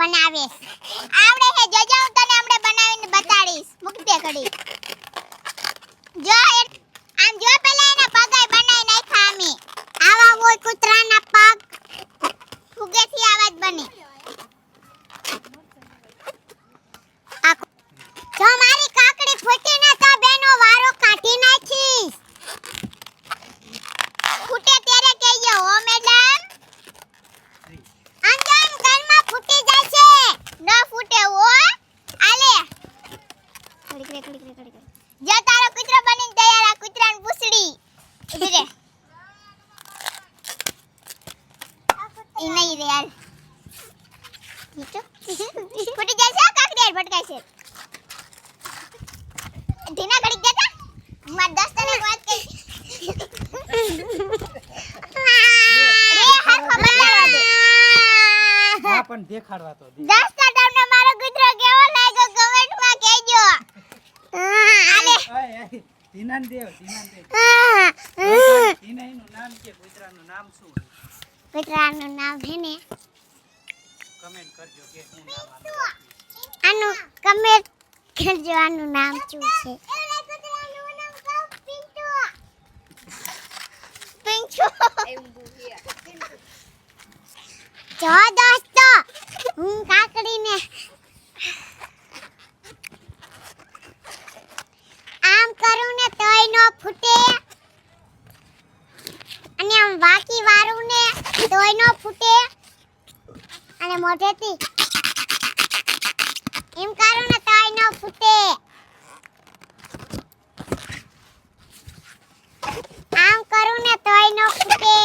બનાવીશ. આવડે હે જોજો હું તને હમણે બનાવીને બતાડીશ. મૂકી દે ઘડી. જો આમ જો પેલા એના પગાય બનાવી નાખ્યા અમે. આવા હોય કૂતરાના પગ. ફુગેથી આવાજ બને. જો મારી કાકડી ફૂટી ને તો બેનો વારો કાઢી નાખીશ. ફૂટે ત્યારે કહેજો હો મેડમ. અંજાન ઘરમાં ફૂટી જશે. ન ફૂટે હો. આલે. ઘડી. જો તારો કૂતરો બનીને તૈયાર આ કૂતરાને પૂછડી. ઉભી રે. ઈ નહીં રે યાર. ફૂટી જશે કાકડી ભટકાય છે. ધીના ઘડી ગયા તા માર દોસ્તને વાત કરી રે હરખો બનાવવા દે હા પણ દેખાડવા તો દે દોસ્ત તમને મારો કૂતરો કેવો લાગ્યો કમેન્ટમાં કહેજો આલે ધીનાન દેવ ધીનાનું નામ કે કૂતરાનું નામ શું કૂતરાનું નામ હે ને કમેન્ટ કરજો કે શું નામ આનું કમેન્ટ કરજો આનું નામ શું છે પિંચુ જો દોસ્તો હું કાકડીને આમ કરું ને તોય નો ફૂટે અને આમ વાકી વારું ને તોય નો ફૂટે અને મોઢેથી એમ કરું ને તોય નો ફૂટે આમ કરું ને તોય નો ફૂટે